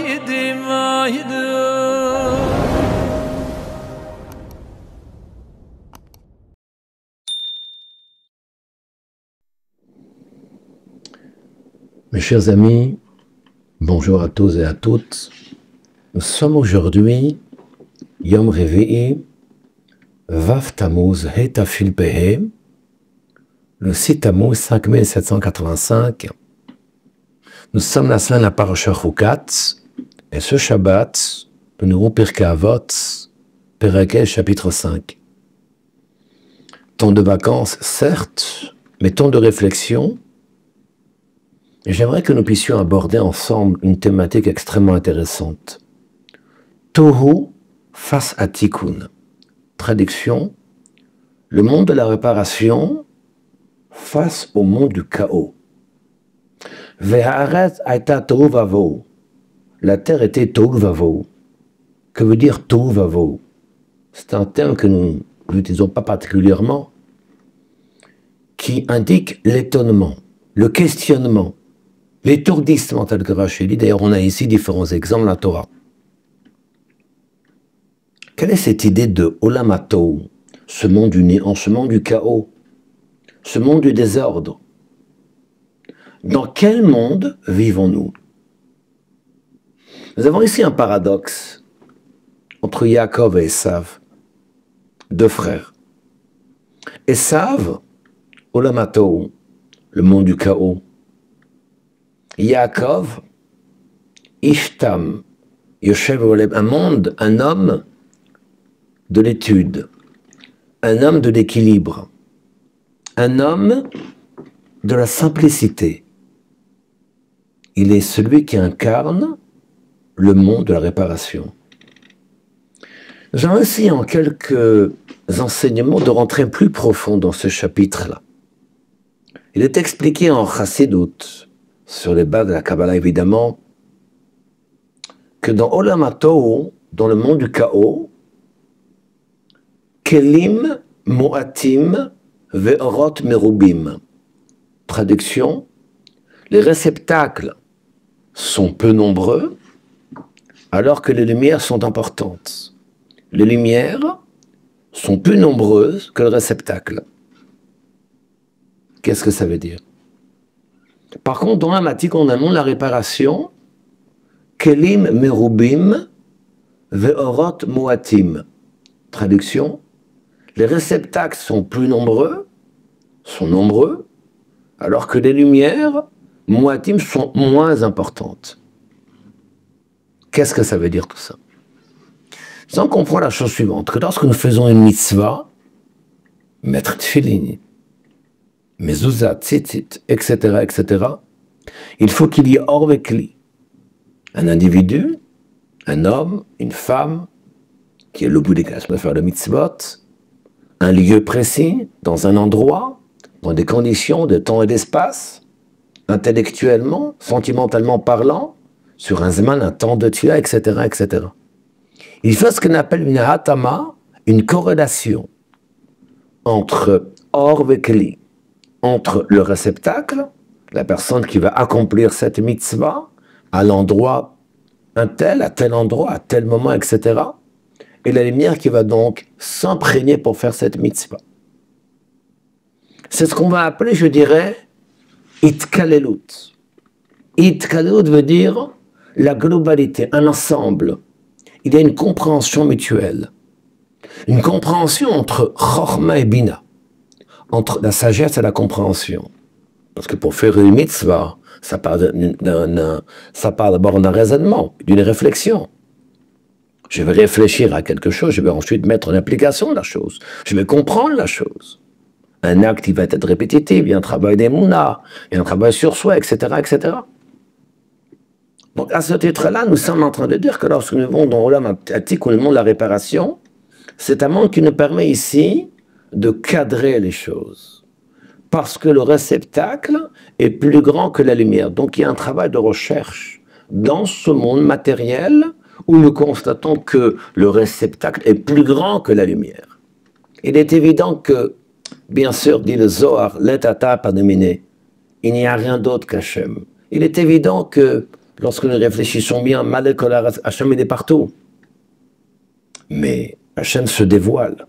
Mes chers amis, bonjour à tous et à toutes. Nous sommes aujourd'hui Yom Revi'i, Vav Tammuz He Tafil Pehe, le 6 Tammuz 5785. Nous sommes la semaine à Parashat Chukat, et ce Shabbat, nous nous Pirkei Avot, Perek chapitre 5. Temps de vacances, certes, mais temps de réflexion. J'aimerais que nous puissions aborder ensemble une thématique extrêmement intéressante. Tohu face à Tikkun. Traduction, le monde de la réparation face au monde du chaos. Ve'haaretz hayta tohu vavohu. La terre était tohu vavohu. Que veut dire tohu vavohu? C'est un terme que nous n'utilisons pas particulièrement, qui indique l'étonnement, le questionnement, l'étourdissement tel que Rashi dit. D'ailleurs, on a ici différents exemples dans la Torah. Quelle est cette idée de Olam HaTohu, ce monde du néant, ce monde du chaos, ce monde du désordre? Dans quel monde vivons-nous? Nous avons ici un paradoxe entre Yaakov et Esav, deux frères. Esav, Olam HaTohu, le monde du chaos. Yaakov, Ishtam, Yoshev Olem, un monde, un homme de l'étude, un homme de l'équilibre, un homme de la simplicité. Il est celui qui incarne le monde de la réparation. J'aimerais essayer en quelques enseignements de rentrer plus profond dans ce chapitre-là. Il est expliqué en Chassidut, sur les bases de la Kabbalah évidemment, que dans Olam HaTohu, dans le monde du chaos, Kelim Moatim Ve'orot Merubim. Traduction, les réceptacles sont peu nombreux, alors que les lumières sont importantes. Les lumières sont plus nombreuses que le réceptacle. Qu'est-ce que ça veut dire? Par contre, dans la matique, on a la réparation, Kelim Merubim Ve'orot Moatim. Traduction, les réceptacles sont plus nombreux, alors que les lumières, Moatim, sont moins importantes. Qu'est-ce que ça veut dire tout ça? Ça, on comprend la chose suivante, que lorsque nous faisons une mitzvah, mettre tfilin, mezuzah, tzitzit, etc., il faut qu'il y ait or vekli. Un individu, un homme, une femme, qui est l'obligation de faire le mitzvot, un lieu précis, dans un endroit, dans des conditions de temps et d'espace, intellectuellement, sentimentalement parlant, sur un zman, un temps de tua, etc. Il faut ce qu'on appelle une hatama, une corrélation entre or vekli, entre le réceptacle, la personne qui va accomplir cette mitzvah, à l'endroit un tel, à tel endroit, à tel moment, etc., et la lumière qui va donc s'imprégner pour faire cette mitzvah. C'est ce qu'on va appeler, je dirais, itkalelut. Itkalelut veut dire la globalité, un ensemble. Il y a une compréhension mutuelle. Une compréhension entre Chochma et Bina, entre la sagesse et la compréhension. Parce que pour faire une mitzvah, ça part d'abord d'un raisonnement, d'une réflexion. Je vais réfléchir à quelque chose, je vais ensuite mettre en application la chose. Je vais comprendre la chose. Un acte qui va être répétitif, il y a un travail d'émouna, il y a un travail sur soi, etc. Donc à ce titre-là, nous sommes en train de dire que lorsque nous vivons dans Olam HaTikun, le monde de la réparation, c'est un monde qui nous permet ici de cadrer les choses. Parce que le réceptacle est plus grand que la lumière. Donc il y a un travail de recherche dans ce monde matériel où nous constatons que le réceptacle est plus grand que la lumière. Il est évident que, bien sûr, dit le Zohar, l'etata pas nominé, il n'y a rien d'autre qu'Hachem. Il est évident que lorsque nous réfléchissons bien, Hachem il est partout. Mais Hachem se dévoile.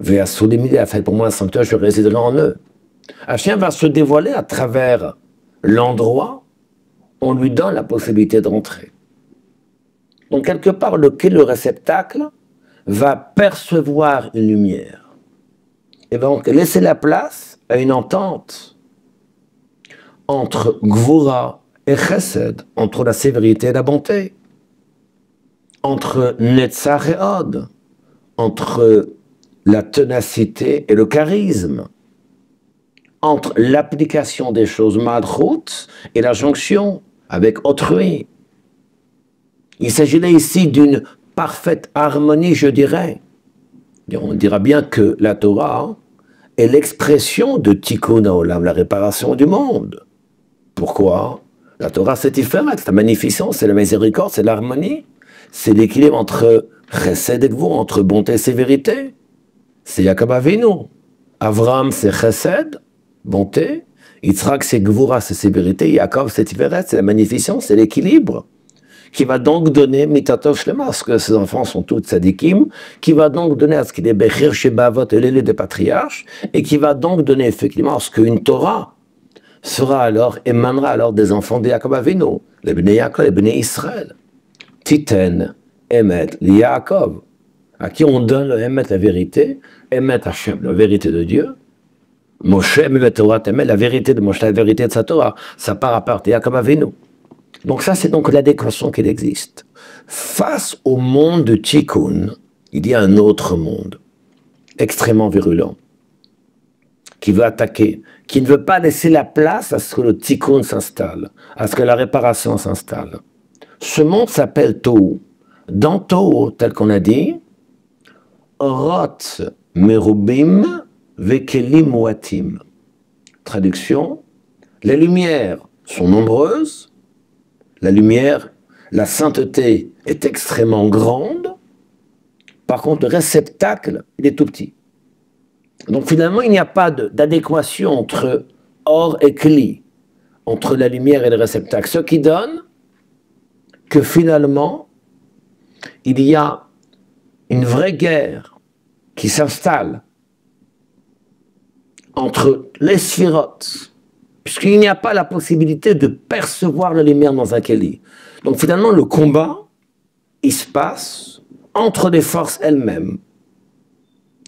Ve'asolimide a fait pour moi un sanctuaire, je résiderai en eux. Hachem va se dévoiler à travers l'endroit, on lui donne la possibilité d'entrer. Donc quelque part, le réceptacle, va percevoir une lumière. Et donc laisser la place à une entente entre Gvura et Chesed, entre la sévérité et la bonté, entre Netzach et Od, entre la ténacité et le charisme, entre l'application des choses Madrout et la jonction avec autrui. Il s'agit là ici d'une parfaite harmonie, je dirais. On dira bien que la Torah est l'expression de Tikkun Haolam, la réparation du monde. Pourquoi? La Torah, c'est différent, c'est la magnificence, c'est la miséricorde, c'est l'harmonie, c'est l'équilibre entre Chesed et Gvura, entre bonté et sévérité. C'est Yaakov Avinu. Avraham, c'est Chesed, bonté. Yitzhak, c'est Gvura, c'est sévérité. Yaakov, c'est Tiferet, c'est la magnificence, c'est l'équilibre. Qui va donc donner Mitatov Shlema, parce que ses enfants sont tous tzadikim, qui va donc donner à ce qu'il est Bechir chez Bavot et l'aîné des patriarches, et qui va donc donner effectivement à ce qu'une Torah sera alors, émanera alors des enfants de Yaakov Avinu, les Bnei Yaakov, les Bnei Israël. Titen, Emet, Yaakov, à qui on donne le Emet, la vérité, Emet Hashem, la vérité de Dieu, Moshe, Emet Torah, Emet, la vérité de Moshe, la vérité de sa Torah, ça part à part de Yaakov Avinu. Donc ça, c'est donc l'adéquation qu'il existe. Face au monde de Tikkun, il y a un autre monde, extrêmement virulent, qui veut attaquer, qui ne veut pas laisser la place à ce que le Tikkun s'installe, à ce que la réparation s'installe. Ce monde s'appelle Tohu. Dans Tohu, tel qu'on a dit, Orot merubim vekelim muatim. Traduction, les lumières sont nombreuses, la lumière, la sainteté est extrêmement grande. Par contre, le réceptacle, il est tout petit. Donc finalement, il n'y a pas d'adéquation entre or et kli, entre la lumière et le réceptacle. Ce qui donne que finalement, il y a une vraie guerre qui s'installe entre les sphirotes, puisqu'il n'y a pas la possibilité de percevoir la lumière dans un keli. Donc finalement, le combat, il se passe entre les forces elles-mêmes.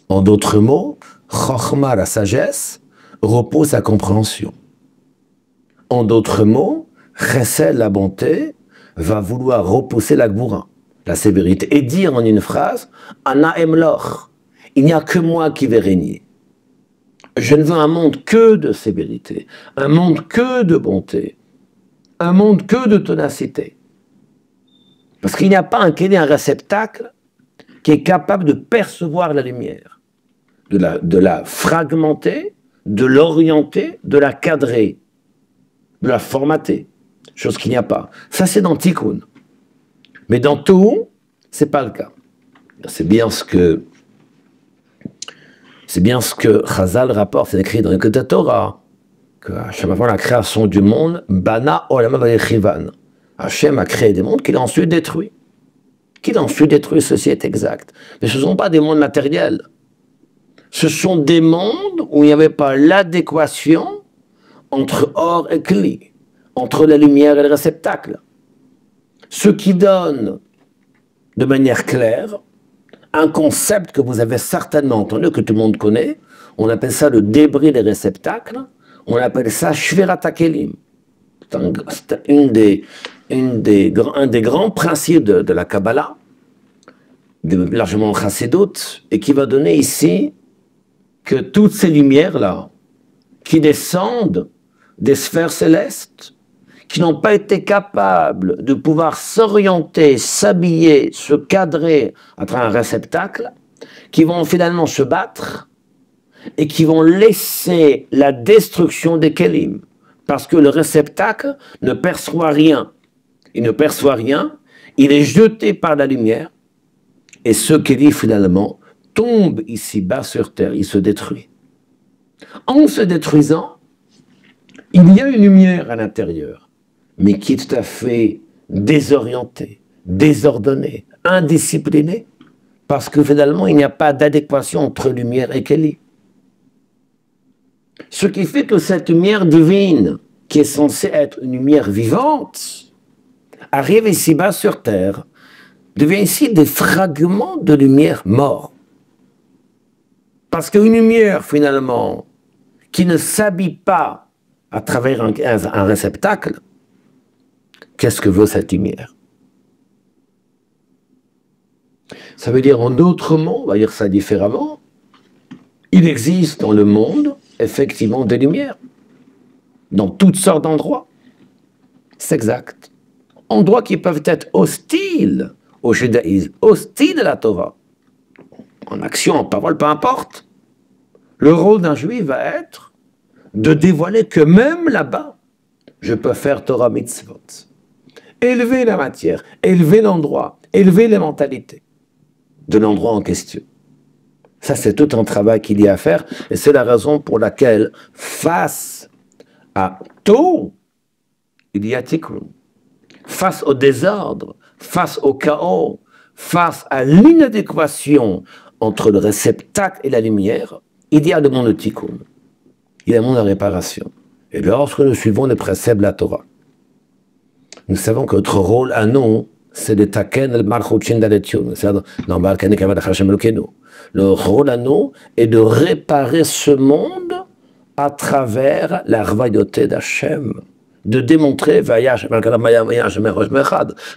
En d'autres mots, Chochma, la sagesse, repose la compréhension. En d'autres mots, Chesed, la bonté, va vouloir repousser la Gvura, la sévérité, et dire en une phrase, Ana Emloch, il n'y a que moi qui vais régner. Je ne veux un monde que de sévérité, un monde que de bonté, un monde que de ténacité. Parce qu'il n'y a pas un réceptacle qui est capable de percevoir la lumière, de la fragmenter, de l'orienter, de la cadrer, de la formater, chose qu'il n'y a pas. Ça, c'est dans Tikkun. Mais dans tout, ce n'est pas le cas. C'est bien ce que Chazal rapporte, c'est écrit dans le Torah, que Hachem, avant la création du monde, Bana Olam Vayechivan. Hachem a créé des mondes qu'il a ensuite détruits. Qu'il a ensuite détruits, ceci est exact. Mais ce ne sont pas des mondes matériels. Ce sont des mondes où il n'y avait pas l'adéquation entre or et kli, entre la lumière et le réceptacle. Ce qui donne, de manière claire, un concept que vous avez certainement entendu, que tout le monde connaît, on appelle ça le débris des réceptacles, on appelle ça Shvirat HaKelim. C'est un des grands principes de la Kabbalah, largement Chassidut, et qui va donner ici que toutes ces lumières-là, qui descendent des sphères célestes, qui n'ont pas été capables de pouvoir s'orienter, s'habiller, se cadrer à travers un réceptacle, qui vont finalement se battre et qui vont laisser la destruction des kelim. Parce que le réceptacle ne perçoit rien. Il ne perçoit rien, il est jeté par la lumière, et ce kelim finalement tombe ici-bas sur terre, il se détruit. En se détruisant, il y a une lumière à l'intérieur. mais qui est tout à fait désorienté, désordonné, indiscipliné, parce que finalement, il n'y a pas d'adéquation entre lumière et Kéli. Ce qui fait que cette lumière divine, qui est censée être une lumière vivante, arrive ici-bas sur Terre, devient ici des fragments de lumière morts. Parce qu'une lumière, finalement, qui ne s'habille pas à travers un réceptacle, qu'est-ce que veut cette lumière? Ça veut dire, en d'autres mots, on va dire ça différemment, il existe dans le monde, effectivement, des lumières, dans toutes sortes d'endroits. C'est exact. Endroits qui peuvent être hostiles au judaïsme, hostiles à la Torah. En action, en parole, peu importe. Le rôle d'un juif va être de dévoiler que même là-bas, je peux faire Torah mitzvot. Élever la matière, élever l'endroit, élever les mentalités de l'endroit en question. Ça, c'est tout un travail qu'il y a à faire, et c'est la raison pour laquelle, face à tout, il y a tikkun. Face au désordre, face au chaos, face à l'inadéquation entre le réceptacle et la lumière, il y a le monde de tikkun. Il y a le monde de réparation. Et lorsque nous suivons les préceptes de la Torah, nous savons que notre rôle à nous, c'est de taken el malchut shindaletun. Le rôle à nous est de réparer ce monde à travers la rvayoté d'Hachem, de démontrer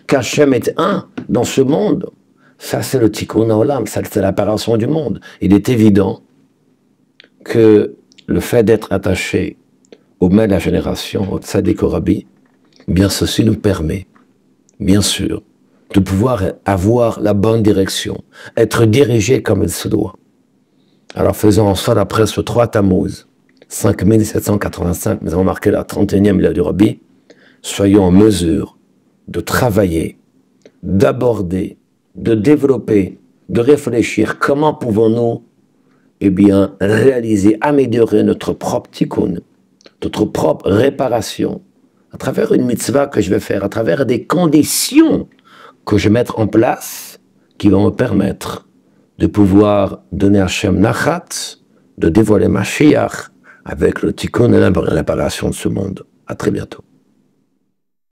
qu'Hachem est un dans ce monde. Ça, c'est le tikkun haolam, ça, c'est l'apparition du monde. Il est évident que le fait d'être attaché au maître de la génération, au tzaddik au rabbi, bien ceci nous permet, bien sûr, de pouvoir avoir la bonne direction, être dirigé comme il se doit. Alors faisons en sorte, après ce 3 Tammuz, 5785, nous avons marqué la 31e Mila du Rabbi, soyons en mesure de travailler, d'aborder, de développer, de réfléchir comment pouvons-nous réaliser, améliorer notre propre tikkun, notre propre réparation, à travers une mitzvah que je vais faire, à travers des conditions que je vais mettre en place qui vont me permettre de pouvoir donner à Hashem Nachat, de dévoiler Mashiach avec le tikkun et la réparation de ce monde. À très bientôt.